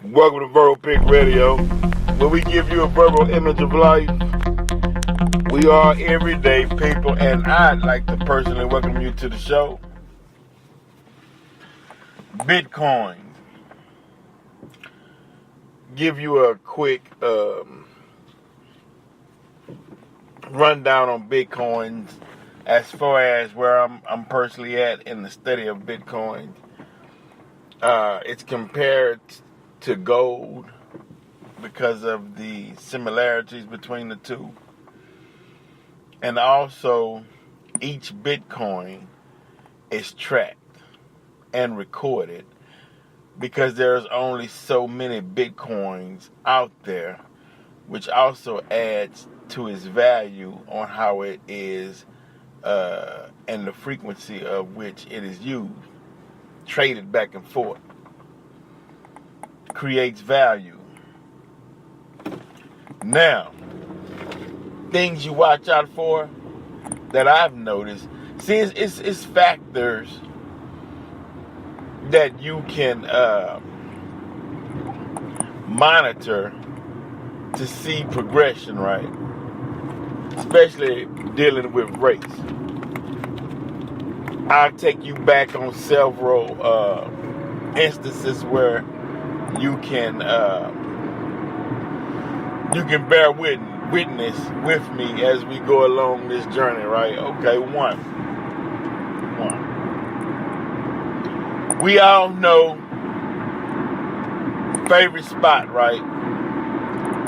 Welcome to Verbal Pick Radio, where we give you a verbal image of life. We are everyday people, and I'd like to personally welcome you to the show. Bitcoin. Give you a quick rundown on Bitcoin as far as where I'm personally at in the study of Bitcoin. It's compared to gold because of the similarities between the two. And also, each Bitcoin is tracked and recorded because there's only so many Bitcoins out there, which also adds to its value on how it is and the frequency of which it is used, traded back and forth. Creates value. Now, things you watch out for that I've noticed. See, it's factors that you can monitor to see progression, right? Especially dealing with race. I'll take you back on several instances where you can bear witness with me as we go along this journey, right? Okay, one. We all know favorite spot, right?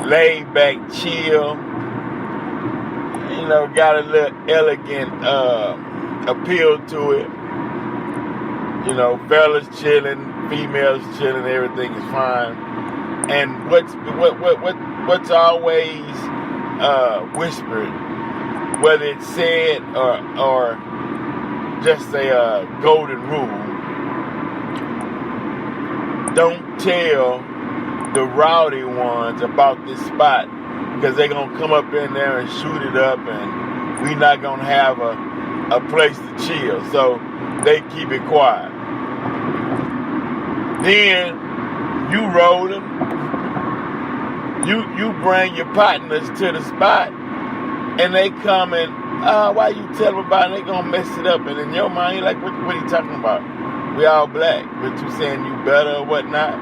Laid back, chill. You know, got a little elegant appeal to it. You know, fellas chilling, females chilling, everything is fine. And what's always whispered, whether it's said or just a golden rule, don't tell the rowdy ones about this spot because they're gonna come up in there and shoot it up, and we're not gonna have a place to chill. So they keep it quiet. Then you rolling, you bring your partners to the spot, and they come and why you tell them about it? They gonna mess it up, and in your mind you're like, what are you talking about? We all black, but you saying you better or whatnot.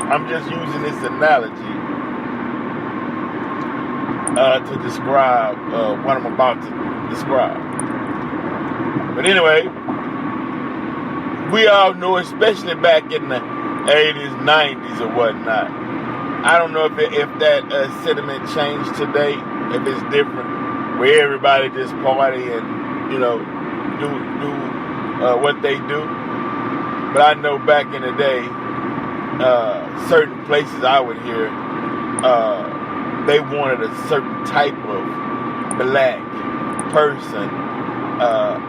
I'm just using this analogy to describe what I'm about to describe. But anyway, we all know, especially back in the 80s, 90s, or whatnot. I don't know if that sentiment changed today, if it's different, where everybody just party and, you know, do what they do. But I know back in the day, certain places I would hear, they wanted a certain type of black person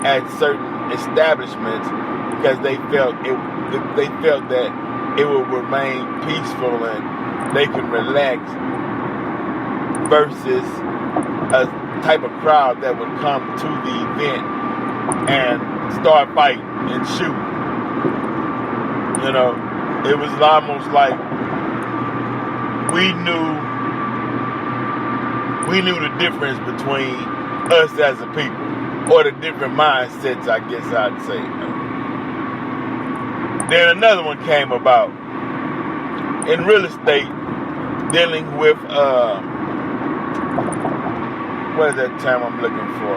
at certain establishments, because they felt that it would remain peaceful and they could relax, versus a type of crowd that would come to the event and start fighting and shooting. You know, it was almost like we knew the difference between us as a people, or the different mindsets, I guess I'd say. Then another one came about in real estate, dealing with what is that term I'm looking for?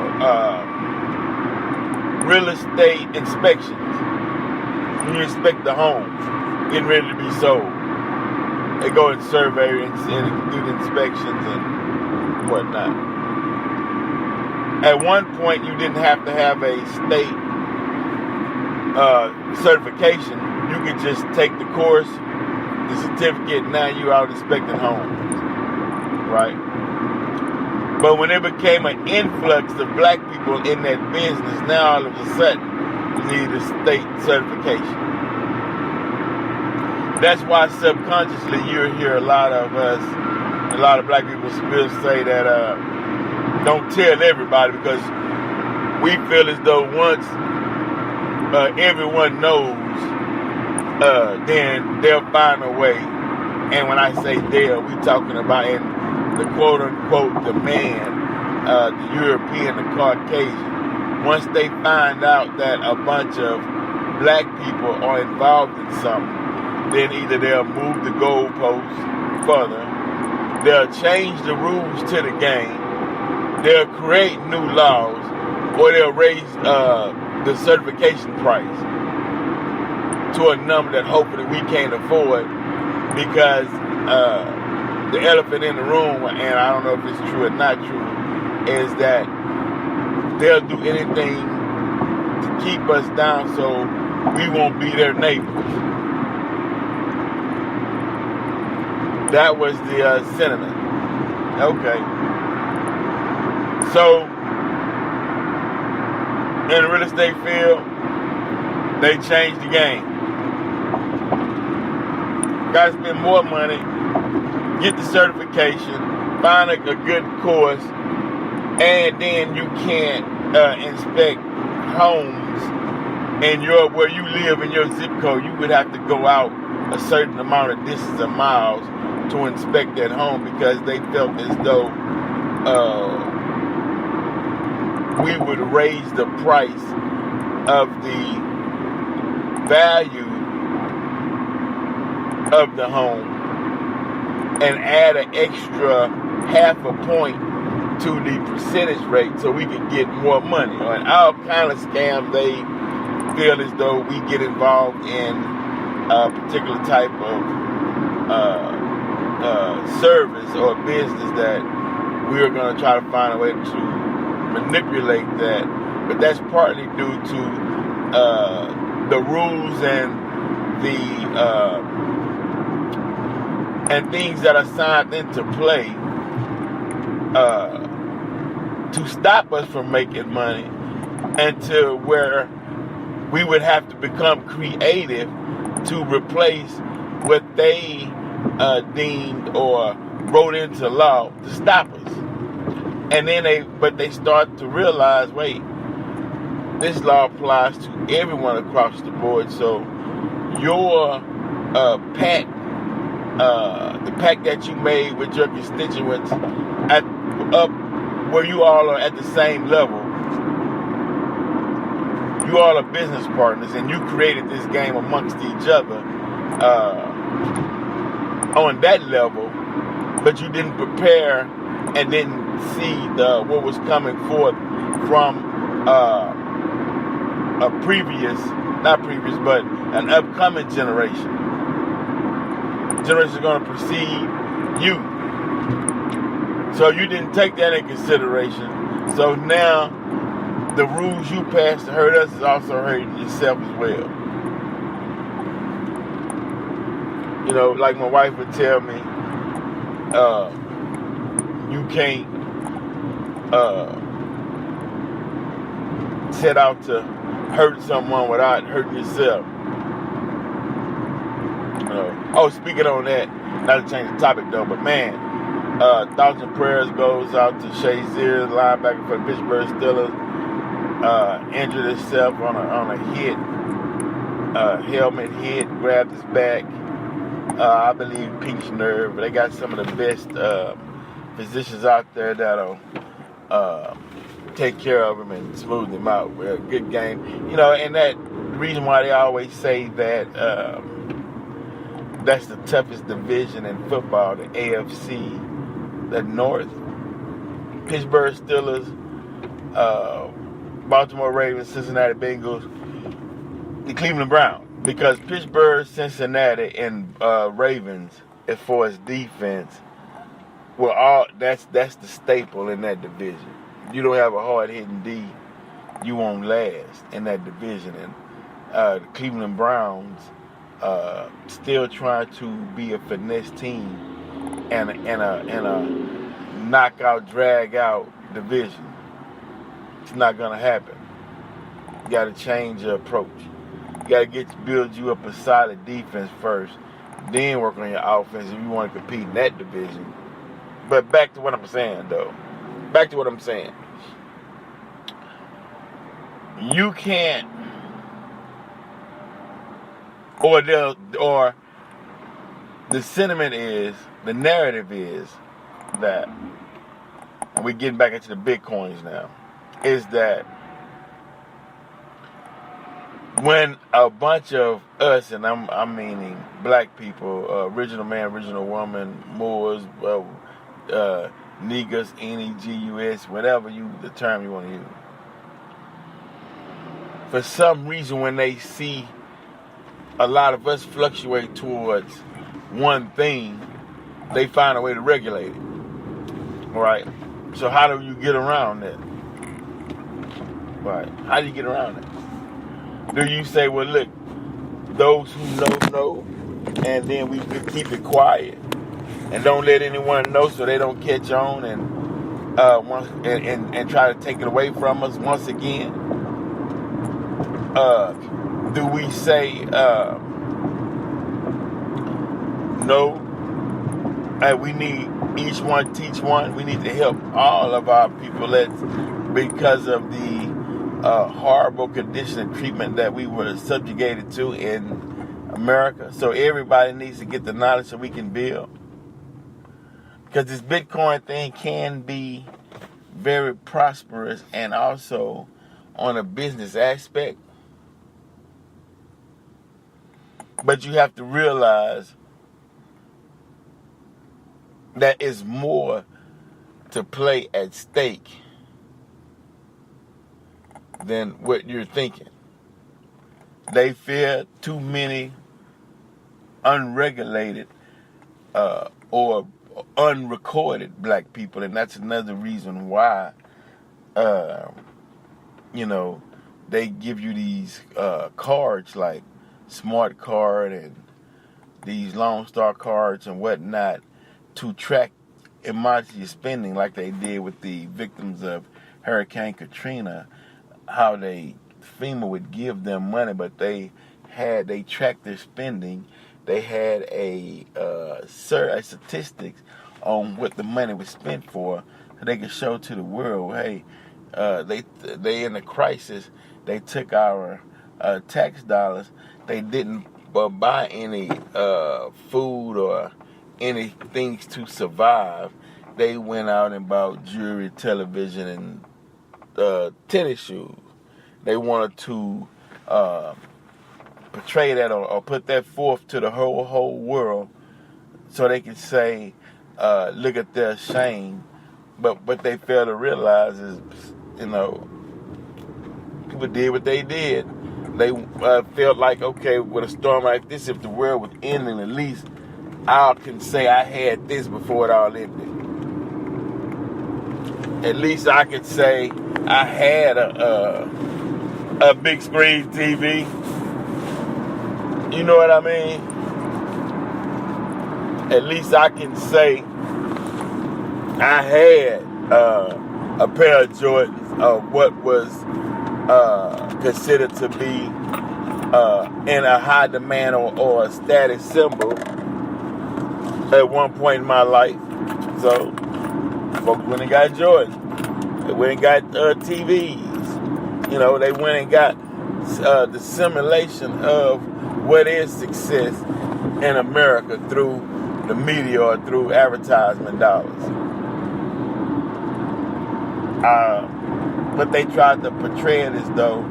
Real estate inspections. When you inspect the homes, getting ready to be sold, they go and survey and do the inspections and whatnot. At one point, you didn't have to have a state certification. You could just take the course, the certificate, now you're out inspecting homes, right? But when it became an influx of black people in that business, now all of a sudden you need a state certification. That's why subconsciously you'll hear a lot of black people still say that don't tell everybody, because we feel as though once everyone knows then they'll find a way. And when I say they'll, we talking about in the quote unquote the man, the European, the Caucasian. Once they find out that a bunch of black people are involved in something, then either they'll move the goalposts further, they'll change the rules to the game, they'll create new laws, or they'll raise the certification price to a number that hopefully we can't afford, because the elephant in the room, and I don't know if it's true or not true, is that they'll do anything to keep us down so we won't be their neighbors. That was the sentiment. Okay. So, in the real estate field, they changed the game. Got to spend more money, get the certification, find a good course, and then you can't inspect homes in where you live in your zip code. You would have to go out a certain amount of distance of miles to inspect that home, because they felt as though we would raise the price of the value of the home and add an extra half a point to the percentage rate so we can get more money. And all kind of scams they feel as though we get involved in a particular type of service or business that we're going to try to find a way to manipulate that. But that's partly due to the rules and the and things that are signed into play to stop us from making money, and to where we would have to become creative to replace what they deemed or wrote into law to stop us. And then they start to realize, wait, this law applies to everyone across the board. So your pact, the pact that you made with your constituents up where you all are at the same level, you all are business partners, and you created this game amongst each other on that level, but you didn't prepare and didn't see what was coming forth from an upcoming generation. Generation is going to precede you. So you didn't take that in consideration. So now the rules you passed to hurt us is also hurting yourself as well. You know, like my wife would tell me, you can't set out to hurt someone without hurting yourself. Speaking on that, not to change the topic though, but man, thoughts and prayers goes out to Shazier, linebacker for the Pittsburgh Steelers. Injured himself on a hit, helmet hit, grabbed his back. I believe pinched nerve. But they got some of the best physicians out there that'll take care of him and smooth him out. A good game, you know. And that the reason why they always say that that's the toughest division in football, the AFC, the North. Pittsburgh Steelers, Baltimore Ravens, Cincinnati Bengals, the Cleveland Browns. Because Pittsburgh, Cincinnati, and Ravens, as far as defense, that's the staple in that division. If you don't have a hard-hitting D, you won't last in that division. And the Cleveland Browns still trying to be a finesse team and a knockout, drag-out division. It's not going to happen. You got to change your approach. You got to build you up a solid defense first, then work on your offense if you want to compete in that division. But back to what I'm saying, though. Back to what I'm saying. You can't or the sentiment is, the narrative is that, and we're getting back into the Bitcoins now, is that when a bunch of us, and I'm meaning black people, original man, original woman, Moors, niggas, N-E-G-U-S, whatever the term you want to use, for some reason when they see a lot of us fluctuate towards one thing, they find a way to regulate it. Right? So how do you get around that? Right? How do you get around it? Do you say, well, look, those who know, and then we keep it quiet and don't let anyone know so they don't catch on and try to take it away from us once again? Do we say no? We need each one teach one. We need to help all of our people because of the horrible condition and treatment that we were subjugated to in America. So everybody needs to get the knowledge so we can build. Because this Bitcoin thing can be very prosperous and also on a business aspect. But you have to realize that is more to play at stake than what you're thinking. They fear too many unregulated or unrecorded black people, and that's another reason why they give you these cards like Smart Card and these Lone Star cards and whatnot to track and monitor your spending, like they did with the victims of Hurricane Katrina. How FEMA would give them money, but they tracked their spending. They had a statistics on what the money was spent for, so they could show to the world, hey, they in a crisis. They took our tax dollars. They didn't buy any food or any things to survive. They went out and bought jewelry, television, and tennis shoes. They wanted to portray that or put that forth to the whole world, so they could say, "Look at their shame." But what they fail to realize is, people did what they did. They felt like, okay, with a storm like this, if the world was ending, at least I can say I had this before it all ended. At least I could say I had a big screen TV. You know what I mean? At least I can say I had a pair of Jordans of what was considered to be in a high demand or a status symbol at one point in my life. So folks went and got Jordans. They went and got TVs. They went and got the simulation of what is success in America through the media or through advertisement dollars. But they tried to portray it as though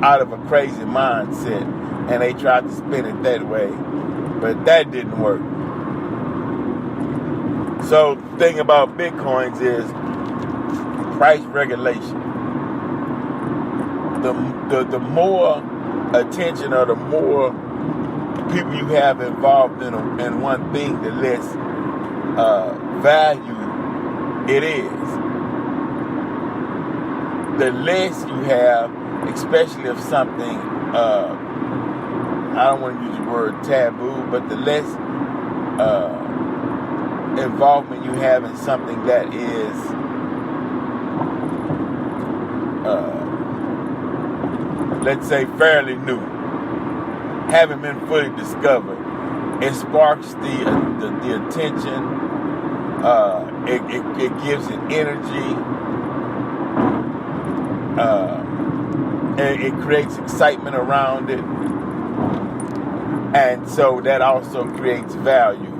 out of a crazy mindset, and they tried to spin it that way, but that didn't work. So the thing about Bitcoins is price regulation. The more attention or the more people you have involved in one thing, the less value it is. The less you have, especially if something, I don't want to use the word taboo, but the less involvement you have in something that is let's say fairly new, haven't been fully discovered, it sparks the attention, it gives it energy, and it creates excitement around it. And so that also creates value.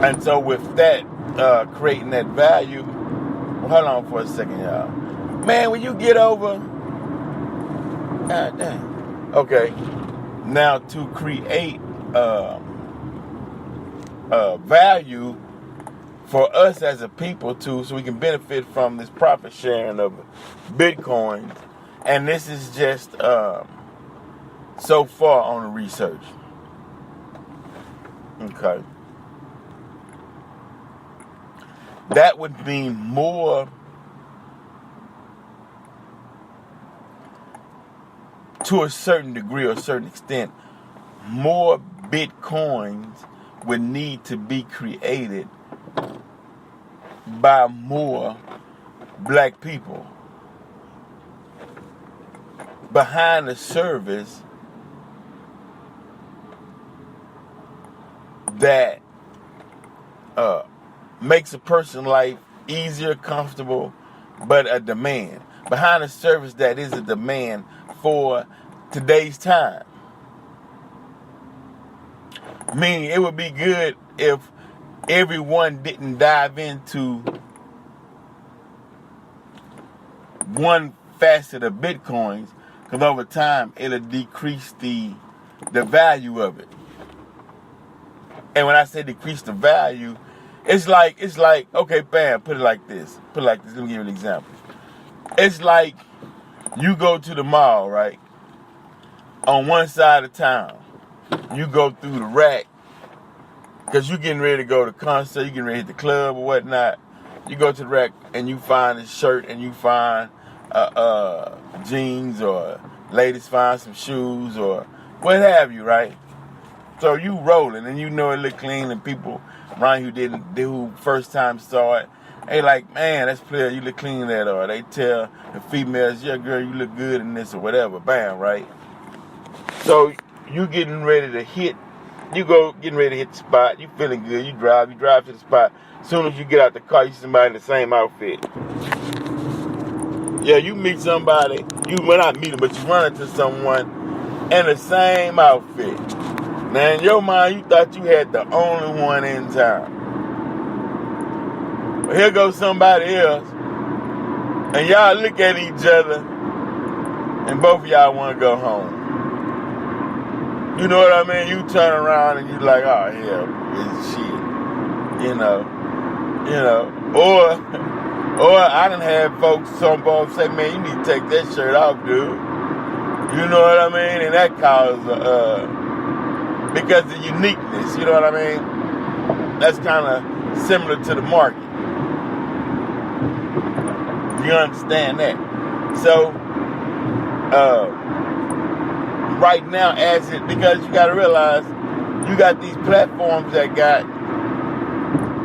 And so with that, creating that value, hold on for a second, y'all. Man, when you get over, God damn. Okay, now to create value for us as a people too, so we can benefit from this profit sharing of Bitcoins. And this is just so far on the research. Okay. That would mean more, to a certain degree or a certain extent, more Bitcoins would need to be created by more black people behind a service that makes a person's life easier, comfortable, but a demand. Behind a service that is a demand for today's time. Meaning it would be good if everyone didn't dive into one facet of Bitcoins, because over time it'll decrease the value of it. And when I say decrease the value, it's like, okay, bam, put it like this. Let me give you an example. It's like you go to the mall, right? On one side of town, you go through the rack, because you're getting ready to go to concert, you're getting ready to hit the club or whatnot. You go to the rack and you find a shirt and you find jeans, or ladies find some shoes or what have you, right? So you rolling and you know it look clean, and people around you who first time saw it, they like, man, that's player, you look clean in that, or they tell the females, yeah, girl, you look good in this or whatever, bam, right? So you getting ready to hit the spot, you feeling good, you drive to the spot. As soon as you get out the car, you see somebody in the same outfit. Yeah, you meet somebody, you may not meet them, but you run into someone in the same outfit. Now in your mind, you thought you had the only one in town. But here goes somebody else, and y'all look at each other, and both of y'all want to go home. You know what I mean? You turn around and you like, oh yeah, it's shit. You know. Or I done had some folks say, man, you need to take that shirt off, dude. You know what I mean? And that causes because the uniqueness, you know what I mean? That's kind of similar to the market. You understand that? So, right now, because you got to realize, you got these platforms that got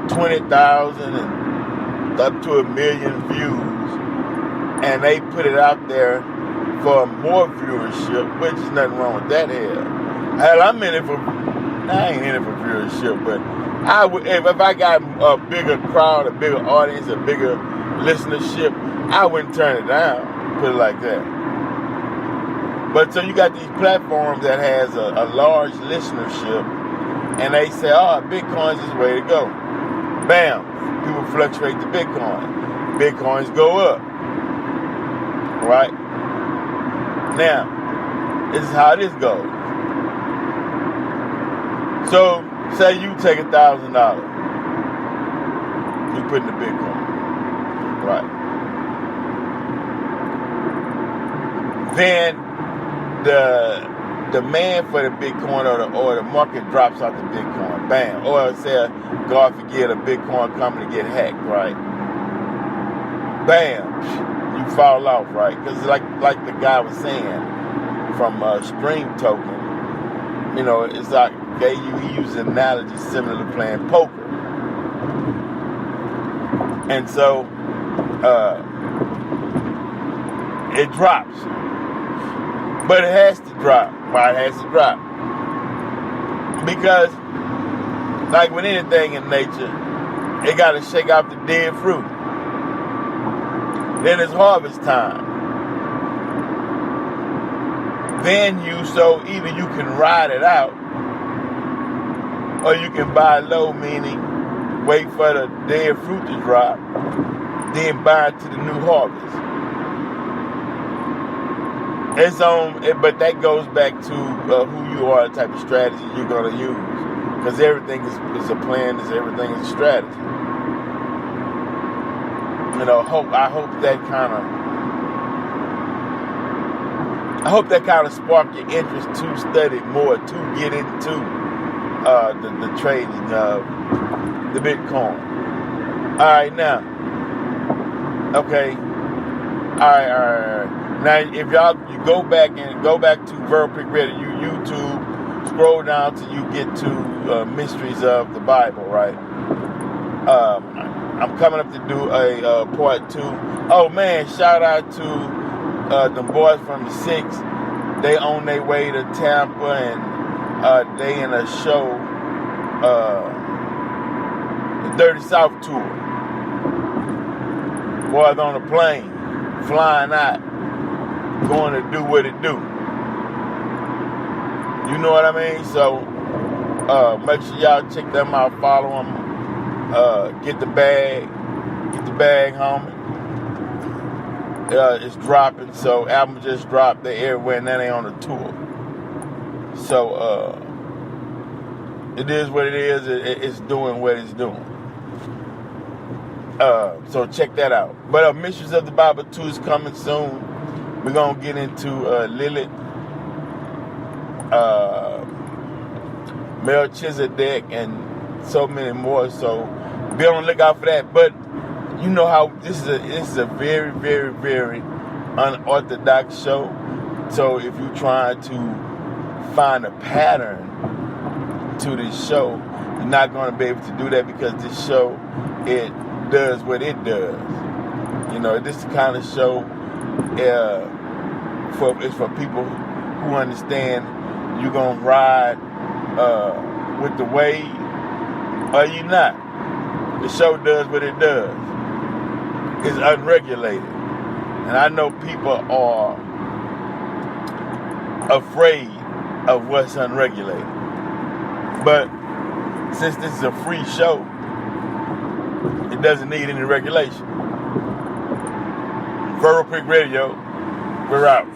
20,000 and up to 1 million views, and they put it out there for more viewership, which is nothing wrong with that. Hell, I'm in it for, I ain't in it for viewership, but I would, if I got a bigger crowd, a bigger audience, a bigger listenership, I wouldn't turn it down, put it like that. But so you got these platforms that has a large listenership, and they say, oh, Bitcoin's is the way to go. Bam, people fluctuate to Bitcoin. Bitcoins go up, right? Now, this is how this goes. So, say you take $1,000, you put in the Bitcoin, right? Then the demand for the Bitcoin or the market drops out the Bitcoin, bam. Or say, God forbid, a Bitcoin company get hacked, right? Bam, you fall off, right? Because like the guy was saying from Stream Token, you know, it's like he used an analogy similar to playing poker. And so it drops. But it has to drop. Why it has to drop? Because, like with anything in nature, it got to shake out the dead fruit. Then it's harvest time. venue, so either you can ride it out or you can buy low, meaning wait for the dead fruit to drop, then buy it to the new harvest. But that goes back to who you are, the type of strategy you're going to use. Because everything is a plan, everything is a strategy. I hope that kind of sparked your interest to study more, to get into the trading of the Bitcoin. All right, now. Okay. All right. Now, if you go back to Verbal Pick Radio, YouTube, scroll down till you get to Mysteries of the Bible, right? I'm coming up to do a part 2. Oh man, shout out to the boys from the 6. They on their way to Tampa, and they in a show, the Dirty South tour. Boys on a plane, flying out, going to do what it do. You know what I mean? So make sure y'all check them out, follow them, get the bag homie. It's dropping, so album just dropped. They everywhere, and then they on the tour. So it is what it is. It's doing what it's doing. So check that out. But Mysteries of the Bible 2 is coming soon. We're gonna get into Lilith, Melchizedek, and so many more. So be on the lookout for that. But you know how this is a very, very, very unorthodox show. So if you're trying to find a pattern to this show, you're not going to be able to do that, because this show, it does what it does. You know, this is the kind of show it's for people who understand you're going to ride with the wave or you're not. The show does what it does. It's unregulated. And I know people are afraid of what's unregulated. But since this is a free show, it doesn't need any regulation. Verbal Pick Radio, we're out.